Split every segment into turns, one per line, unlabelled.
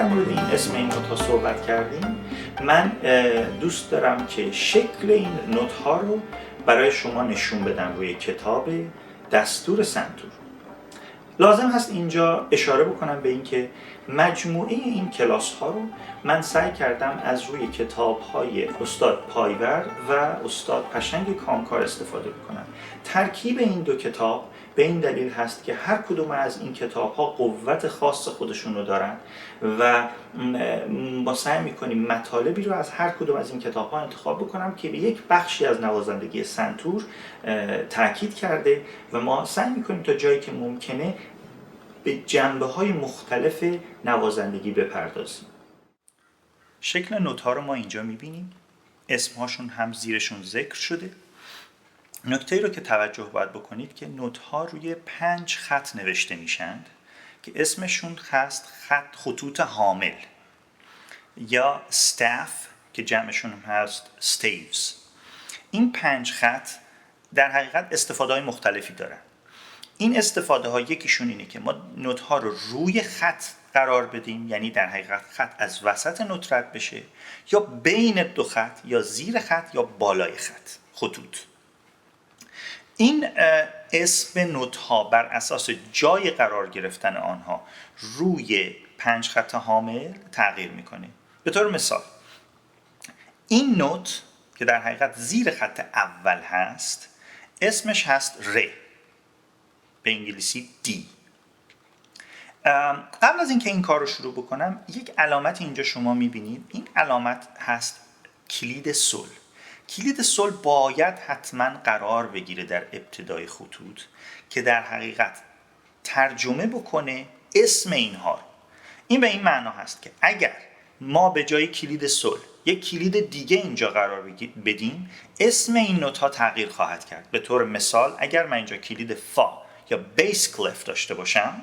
مورد این اسم این نوت ها صحبت کردیم، من دوست دارم که شکل این نوت ها رو برای شما نشون بدم روی کتاب دستور سنتور. لازم هست اینجا اشاره بکنم به اینکه مجموعه این کلاس ها رو من سعی کردم از روی کتاب های استاد پایور و استاد پشنگ کامکار استفاده بکنم. ترکیب این دو کتاب به این دلیل هست که هر کدوم از این کتاب ها قوت خاص خودشون رو دارن و ما سعی میکنیم مطالبی رو از هر کدوم از این کتاب ها انتخاب بکنم که به یک بخشی از نوازندگی سنتور تاکید کرده و ما سعی میکنیم تا جایی که ممکنه به جنبه‌های مختلف نوازندگی بپردازیم. شکل نوت ها رو ما اینجا میبینیم، اسمهاشون هم زیرشون ذکر شده. نکته‌ای رو که توجه باید بکنید که نوت ها روی 5 خط نوشته میشند که اسمشون هست خطوط حامل یا staff که جمعشون هم هست staves. این 5 خط در حقیقت استفاده های مختلفی دارن. این استفاده ها یکیشون اینه که ما نوت ها رو روی خط قرار بدیم، یعنی در حقیقت خط از وسط نوت رد بشه، یا بین دو خط، یا زیر خط، یا بالای خط، خطوط. این اسم نوت ها بر اساس جای قرار گرفتن آنها روی 5 خط حامل تغییر میکنه. به طور مثال این نوت که در حقیقت زیر خط اول هست اسمش هست ر، به انگلیسی D. قبل از اینکه این کار رو شروع بکنم یک علامت اینجا شما میبینید، این علامت هست کلید سل. کلید سل باید حتما قرار بگیره در ابتدای خطوط که در حقیقت ترجمه بکنه اسم اینها رو. این به این معنا هست که اگر ما به جای کلید سل یک کلید دیگه اینجا قرار بدیم، اسم این نوت ها تغییر خواهد کرد. به طور مثال اگر من اینجا کلید فا یا بیس کلف داشته باشم،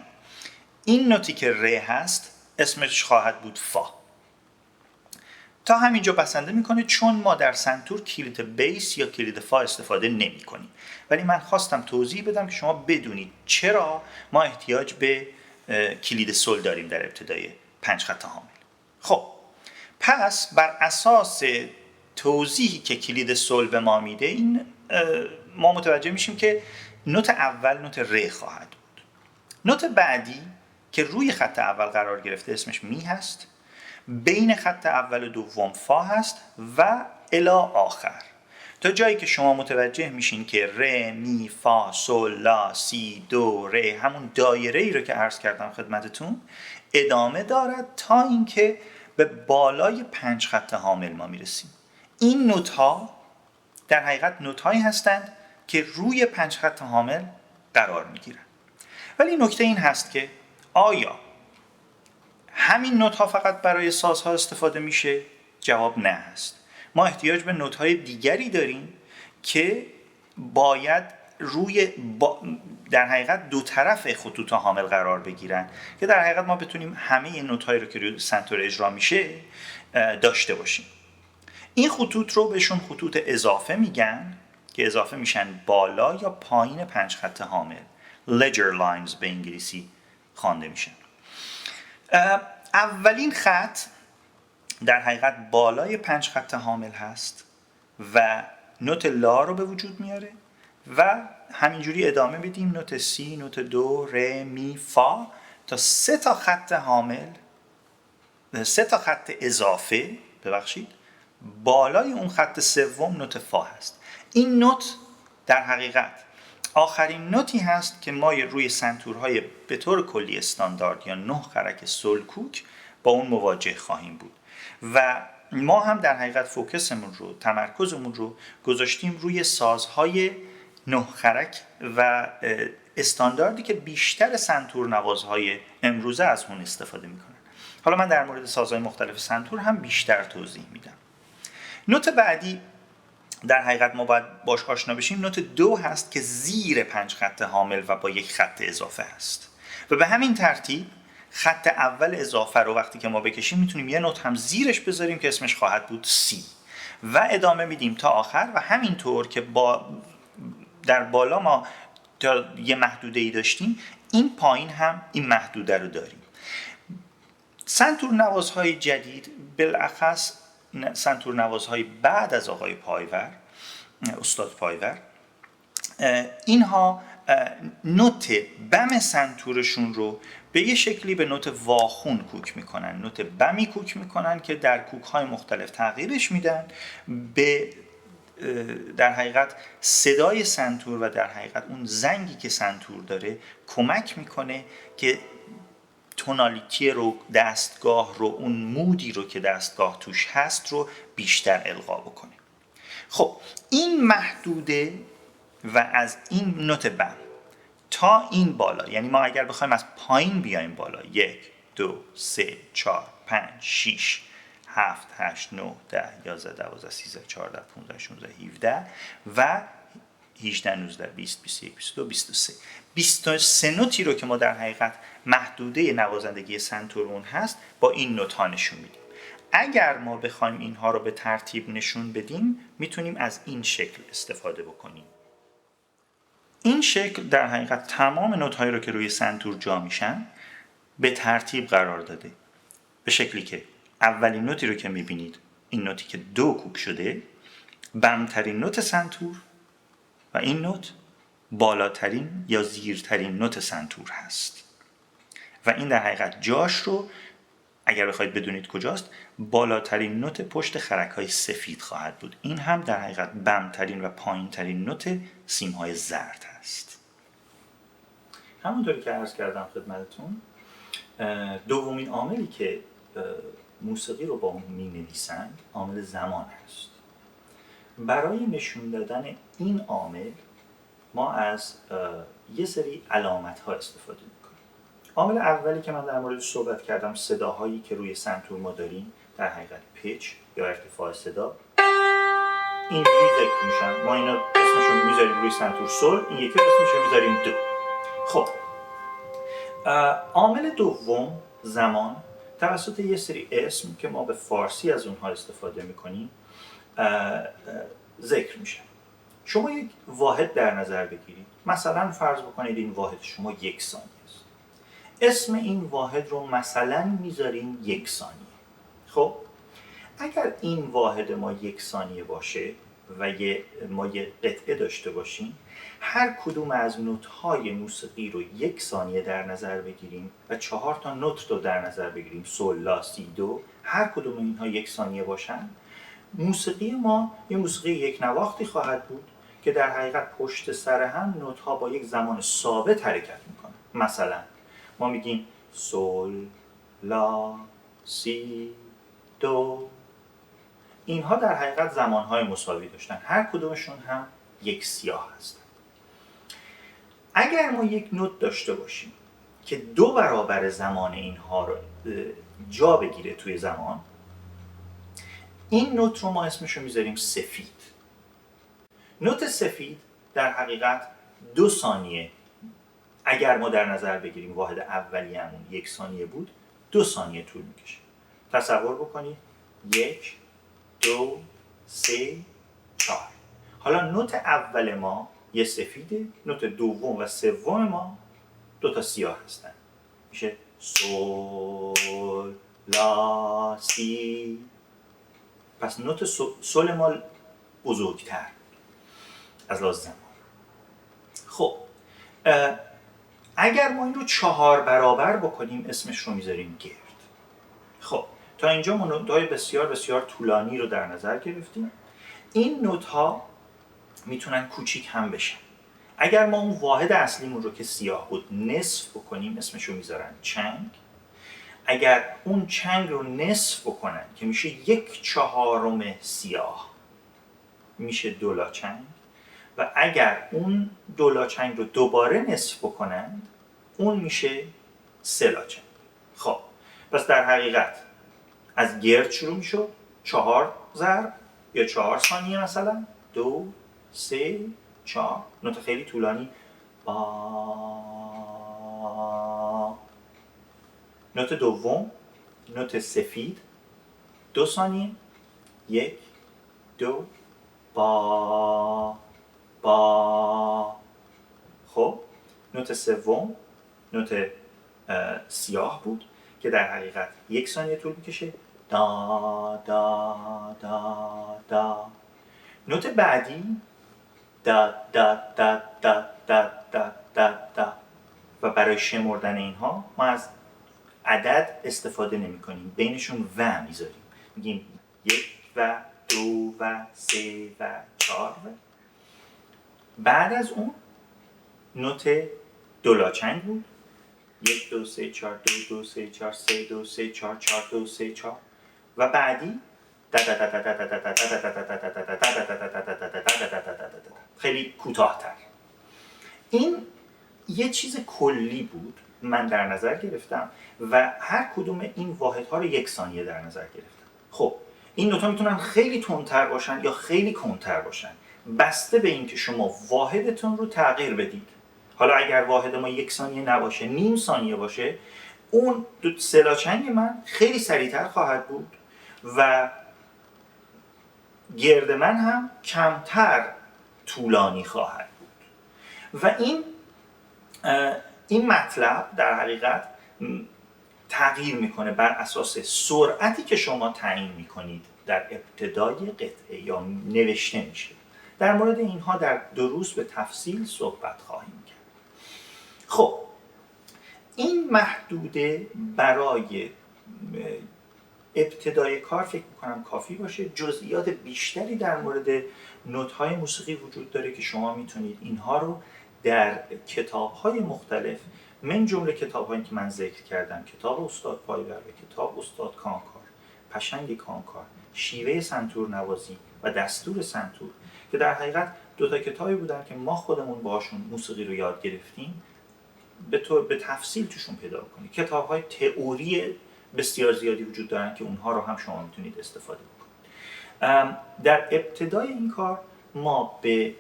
این نوتی که ر هست اسمش خواهد بود فا. تا همینجا بسنده میکنه چون ما در سنتور کلید بیس یا کلید فا استفاده نمی کنیم. ولی من خواستم توضیح بدم که شما بدونید چرا ما احتیاج به کلید سل داریم در ابتدای 5 خط حامل. خب پس بر اساس توضیحی که کلید سل به ما میده، این ما متوجه میشیم که نوت اول نوت ر خواهد بود. نوت بعدی که روی خط اول قرار گرفته اسمش می هست، بین خط اول و دوم فا هست و الی آخر، تا جایی که شما متوجه میشین که ر، می، فا، سل، لا، سی، دو، ر، همون دایره ای رو که عرض کردم خدمتتون ادامه دارد تا اینکه به بالای 5 خط حامل ما میرسیم. این نوت ها در حقیقت نوت هایی هستند که روی 5 خط حامل قرار میگیرن. ولی نکته این هست که آیا همین نوت ها فقط برای سازها استفاده میشه؟ جواب نه هست. ما احتیاج به نوت های دیگری داریم که باید روی در حقیقت دو طرف خطوط حامل قرار بگیرن که در حقیقت ما بتونیم همه این نوت هایی رو که روی سنتور اجرا میشه داشته باشیم. این خطوط رو بهشون خطوط اضافه میگن که اضافه میشن بالا یا پایین 5 خط حامل. ledger lines به انگلیسی خوانده میشن. اولین خط در حقیقت بالای 5 خط حامل هست و نوت لا رو به وجود میاره و همینجوری ادامه بدیم نوت سی، نوت دو، ر، می، فا تا 3 تا خط حامل، 3 تا خط اضافه بالای اون خط سوم نوت فا هست. این نوت در حقیقت آخرین نوتی هست که ما روی سنتورهای به طور کلی استاندارد یا 9 خرک سلکوک با اون مواجه خواهیم بود و ما هم در حقیقت فوکسمون رو، تمرکزمون رو گذاشتیم روی سازهای 9 خرک و استانداردی که بیشتر سنتور نوازهای امروزه از اون استفاده میکنن. حالا من در مورد سازهای مختلف سنتور هم بیشتر توضیح میدم. نوت بعدی در حقیقت ما باید باش آشنا بشیم نوت دو هست که زیر 5 خط حامل و با یک خط اضافه هست و به همین ترتیب خط اول اضافه رو وقتی که ما بکشیم میتونیم یه نوت هم زیرش بذاریم که اسمش خواهد بود سی و ادامه میدیم تا آخر و همینطور که در بالا ما تا یه محدوده ای داشتیم این پایین هم این محدوده رو داریم. سنتورنوازهای جدید، بالاخص سنتورنوازهای بعد از آقای پایور، استاد پایور، اینها نوت بم سنتورشون رو به یه شکلی به نوت واخون کوک میکنن، نوت بمی کوک میکنن که در کوک های مختلف تغییرش میدن به در حقیقت صدای سنتور و در حقیقت اون زنگی که سنتور داره کمک میکنه که تونالیتی رو، دستگاه رو، اون مودی رو که دستگاه توش هست رو بیشتر القا بکنه. خب این محدوده و از این نوت بم تا این بالا، یعنی ما اگر بخوایم از پایین بیایم بالا، 1 2 3 4 5 6 7 8 9 10 11 12 13 14 15 16 17 و 18 19 20 21 22 23 23 نوتی رو که ما در حقیقت محدوده نوازندگی سنتورون هست با این نوت ها نشون میدیم. اگر ما بخوایم اینها رو به ترتیب نشون بدیم میتونیم از این شکل استفاده بکنیم. این شکل در حقیقت تمام نوت هایی رو که روی سنتور جا میشن به ترتیب قرار داده، به شکلی که اولین نوتی رو که میبینید، این نوتی که دو کوک شده، بمترین نوت سنتور و این نوت بالاترین یا زیرترین نوت سنتور هست و این در حقیقت جاش رو اگر بخواید بدونید کجاست، بالاترین نوت پشت خرک‌های سفید خواهد بود. این هم در حقیقت بمترین و پایینترین نوت سیم‌های زرد هست. همونطوری که عرض کردم خدمتتون، دومین عاملی که موسیقی رو با اون می‌نویسند عامل زمان هست. برای نشون دادن این عامل ما از یه سری علامت‌ها استفاده می‌کنیم. عامل اولی که من در مورد صحبت کردم، صداهایی که روی سنتور ما داریم، در حقیقت پیچ یا ارتفاع صدا اینجوری ذکر میشن. ما اینا اسمشون میذاریم روی سنتور سول، این یکی اسمشون میذاریم دو. خب عامل دوم زمان توسط یه سری اسم که ما به فارسی از اونها استفاده میکنیم ذکر میشن. شما یک واحد در نظر بگیرید، مثلا فرض بکنید این واحد شما 1 ثانیه است. اسم این واحد رو مثلا میذاریم 1 ثانیه. خب اگر این واحد ما 1 ثانیه باشه و ما یه قطعه داشته باشیم، هر کدوم از نوت‌های موسیقی رو 1 ثانیه در نظر بگیریم و 4 تا نوت رو در نظر بگیریم، سول، لا، سی، دو، هر کدوم اینها 1 ثانیه باشن، موسیقی ما یه موسیقی یک نواختی خواهد بود که در حقیقت پشت سر هم نوت‌ها با یک زمان ثابت حرکت میکنن. مثلا ما میگیم سول، لا، سی، دو. اینها در حقیقت زمانهای مساوی داشتن، هر کدومشون هم یک سیاه هستن. اگر ما یک نوت داشته باشیم که 2 برابر زمان اینها رو جا بگیره توی زمان، این نوت رو ما اسمشو میذاریم سفید. نوت سفید در حقیقت 2 ثانیه، اگر ما در نظر بگیریم واحد اولیه‌مون 1 ثانیه بود، 2 ثانیه طول میکشه. تصور بکنید 1 2 3 4. حالا نوت اول ما یه سفیده، نوت دوم و سوم ما 2 تا سیاه هستن، میشه سول، لا، سی. پس نوت سول ما بزرگتر از لحاظ زمان. خب اگر ما این رو 4 برابر بکنیم اسمش رو میذاریم گرد. خب تا اینجا ما نوت‌های بسیار بسیار طولانی رو در نظر گرفتیم. این نوت‌ها میتونن کوچیک هم بشن. اگر ما اون واحد اصلیمون رو که سیاه بود نصف بکنیم اسمش رو میذارن چنگ. اگر اون چنگ رو نصف بکنن که میشه 1/4 سیاه، میشه 2 لاچنگ. و اگر اون 2 لاچنگ رو دوباره نصف بکنن اون میشه 3 لاچنگ. خب پس در حقیقت از گرد شروع میشد، 4 ضرب یا 4 ثانیه، مثلا 2 3 4، نوت خیلی طولانی با. نوت دوم نوت سفید 2 ثانیه، 1 2 با. خب نوت سوم نوت سیاه بود که در حقیقت 1 ثانیه طول میکشه، دا دا دا دا. نوت بعدی دا دا دا دا دا دا دا دا. و برای شمردن اینها ما از عدد استفاده نمی کنیم، بینشون و میذاریم، میگیم 1 و 2 و 3 و 4 و. بعد از اون نوت دولاچنگ بود، 1 2 3 4 2 2 3 4 3 2 3 4 4 2 3 4. و بعدی خیلی کوتاه‌تر. این یه چیز کلی بود من در نظر گرفتم و هر کدوم این واحدها رو 1 ثانیه در نظر گرفتم. خب این نوت‌ها میتونن خیلی تندتر باشن یا خیلی کندتر باشن، بسته به اینکه شما واحدتون رو تغییر بدید. حالا اگر واحد ما 1 ثانیه نباشه، نیم ثانیه باشه، اون سلاچنگ من خیلی سریعتر خواهد بود و گرد من هم کمتر طولانی خواهد بود. و این مطلب در حقیقت تغییر میکنه بر اساس سرعتی که شما تعیین میکنید در ابتدای قطعه یا نوشته میشه. در مورد اینها در دروس به تفصیل صحبت خواهیم کرد. خب این محدوده برای ابتدای کار فکر میکنم کافی باشه. جزئیات بیشتری در مورد نوت‌های موسیقی وجود داره که شما میتونید اینها رو در کتاب‌های مختلف، من جمله کتاب‌هایی که من ذکر کردم، کتاب استاد پایور و کتاب استاد کانکار، پشنگ کانکار، شیوه سنتور نوازی و دستور سنتور، که در حقیقت 2 کتابی بودن که ما خودمون باهاشون موسیقی رو یاد گرفتیم، به تفصیل توشون پیدا کنید. کتاب‌های تئوری بسیار زیادی وجود دارن که اونها رو هم شما میتونید استفاده بکنید. در ابتدای این کار ما به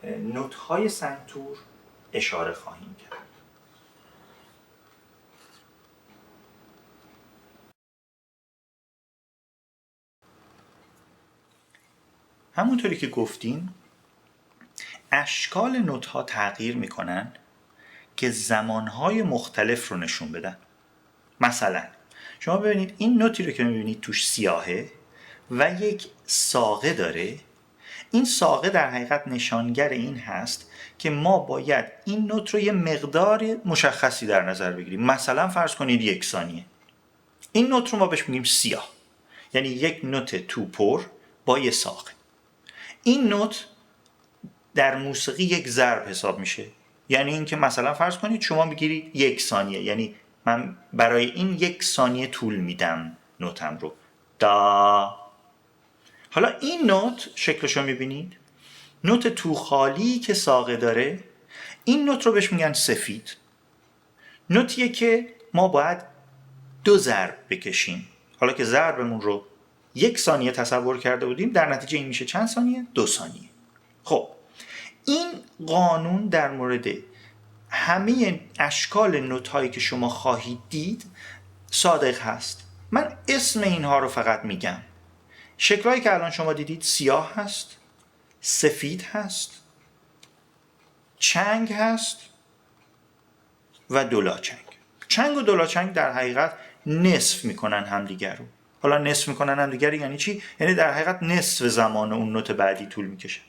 نوت‌های سنتور اشاره خواهیم کرد. همونطوری که گفتیم اشکال نوت‌ها تغییر میکنن که زمانهای مختلف رو نشون بدن. مثلا شما ببینید این نوتی رو که میبینید توش سیاهه و یک ساقه داره. این ساقه در حقیقت نشانگر این هست که ما باید این نوت رو یه مقدار مشخصی در نظر بگیریم. مثلا فرض کنید 1 ثانیه. این نوت رو ما بهش میگیم سیاه، یعنی یک نوت توپر با یه ساقه. این نوت در موسیقی یک ضرب حساب میشه، یعنی اینکه مثلا فرض کنید شما میگیرید 1 ثانیه، یعنی من برای این 1 ثانیه طول میدم نوتم رو، دا. حالا این نوت شکلشو میبینید، نوت تو خالی که ساقه داره، این نوت رو بهش میگن سفید. نوتیه که ما باید 2 ضرب بکشیم. حالا که ضربمون رو 1 ثانیه تصور کرده بودیم، در نتیجه این میشه چند ثانیه؟ 2 ثانیه. خب این قانون در مورد همه اشکال نوت‌هایی که شما خواهید دید صادق هست. من اسم اینها رو فقط میگم. شکل‌هایی که الان شما دیدید سیاه هست، سفید هست، چنگ هست و دولاچنگ. چنگ و دولاچنگ در حقیقت نصف میکنن همدیگر رو. حالا نصف میکنن همدیگر یعنی چی؟ یعنی در حقیقت نصف زمان اون نوت بعدی طول میکشن.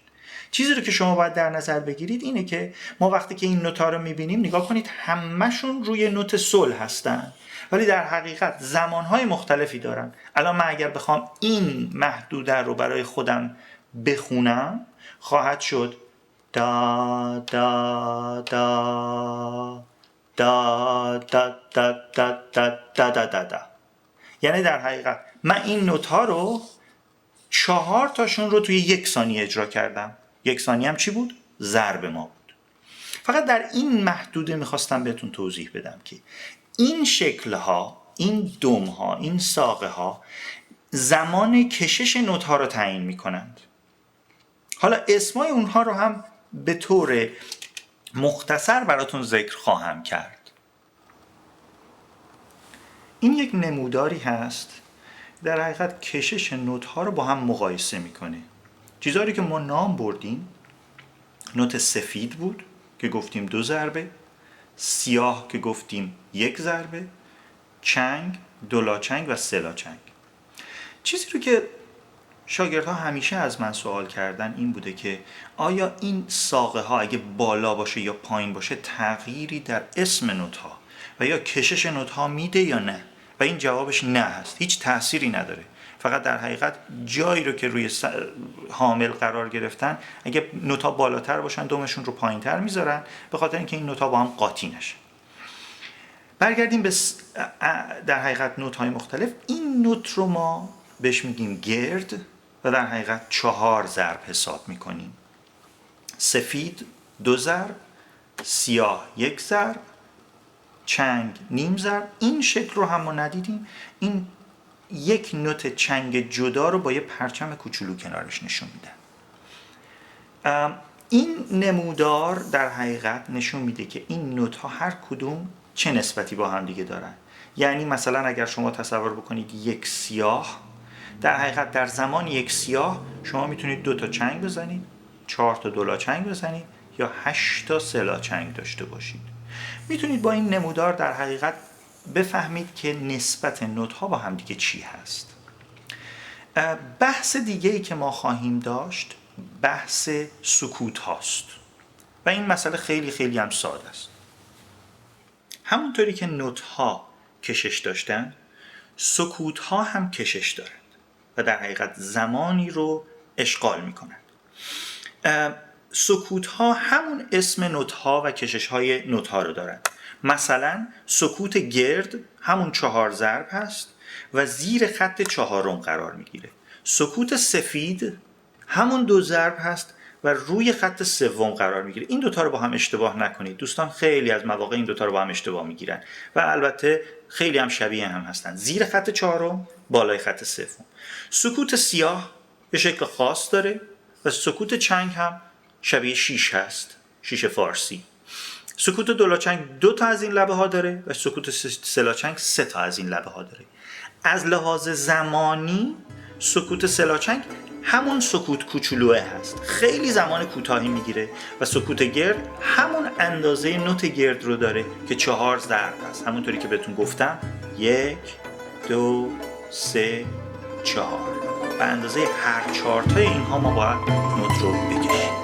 چیزی رو که شما باید در نظر بگیرید اینه که ما وقتی که این نوت‌ها رو میبینیم نگاه کنید همشون روی نوت سل هستن، ولی در حقیقت زمانهای مختلفی دارن. الان من اگر بخوام این محدوده رو برای خودم بخونم خواهد شد دا دا دا دا دا دا دا دا دا دا دا دا. یعنی در حقیقت من این نوت‌ها رو 4 تاشون رو توی 1 ثانیه اجرا کردم. 1 ثانیه هم چی بود؟ ضرب ما بود. فقط در این محدوده میخواستم بهتون توضیح بدم که این شکل‌ها، این دم‌ها، این ساقه‌ها زمان کشش نوت‌ها رو تعیین میکنند. حالا اسمای اونها رو هم به طور مختصر براتون ذکر خواهم کرد. این یک نموداری هست در حقیقت کشش نوت‌ها رو با هم مقایسه میکنه. چیزهایی که ما نام بردیم، نوت سفید بود که گفتیم 2 ضربه، سیاه که گفتیم 1 ضربه، چنگ، دولاچنگ و سلاچنگ. چیزی رو که شاگردها همیشه از من سوال کردن این بوده که آیا این ساقه ها اگه بالا باشه یا پایین باشه تغییری در اسم نوت ها و یا کشش نوت ها میده یا نه؟ و این جوابش نه هست، هیچ تأثیری نداره. فقط در حقیقت جایی رو که روی حامل قرار گرفتن، اگه نوت ها بالاتر باشن دومشون رو پایین تر میذارن به خاطر اینکه این نوت ها با هم قاطی نشن. برگردیم به در حقیقت نوت های مختلف. این نوت رو ما بهش میگیم گرد و در حقیقت 4 ضرب حساب میکنیم. سفید 2 ضرب، سیاه 1 ضرب، چنگ نیم ضرب. این شکل رو هم ما ندیدیم. این یک نوت چنگ جدا رو با یه پرچم کوچولو کنارش نشون میدن. این نمودار در حقیقت نشون میده که این نوت ها هر کدوم چه نسبتی با هم دیگه دارن. یعنی مثلا اگر شما تصور بکنید یک سیاه، در حقیقت در زمان یک سیاه شما میتونید 2 تا چنگ بزنید، 4 تا دولاچنگ بزنید یا 8 تا سلاچنگ داشته باشید. میتونید با این نمودار در حقیقت بفهمید که نسبت نوت ها با هم دیگه چی هست. بحث دیگه‌ای که ما خواهیم داشت بحث سکوت هاست و این مسئله خیلی خیلی هم ساده است. همونطوری که نوت ها کشش داشتن، سکوت ها هم کشش دارند و در حقیقت زمانی رو اشغال میکنند. سکوت ها همون اسم نوت ها و کشش های نوت ها رو دارند. مثلا سکوت گرد همون 4 ضرب هست و زیر خط 4 قرار میگیره. سکوت سفید همون 2 ضرب هست و روی خط 3 قرار میگیره. این دوتا رو با هم اشتباه نکنید. دوستان خیلی از مواقع این دوتا رو با هم اشتباه میگیرن و البته خیلی هم شبیه هم هستن. زیر خط 4، بالای خط 3. سکوت سیاه به شکل خاص داره و سکوت چنگ هم شبیه 6 هست، 6 فارسی. سکوت دولاچنگ 2 تا از این لبه ها داره و سکوت سلاچنگ 3 تا از این لبه ها داره. از لحاظ زمانی سکوت سلاچنگ همون سکوت کوچولوه هست، خیلی زمان کوتاهی میگیره و سکوت گرد همون اندازه نوت گرد رو داره که 4 ضرب هست. همونطوری که بهتون گفتم 1 2 3 4 به اندازه هر 4 تای اینها ما باید نوت رو بکشیم.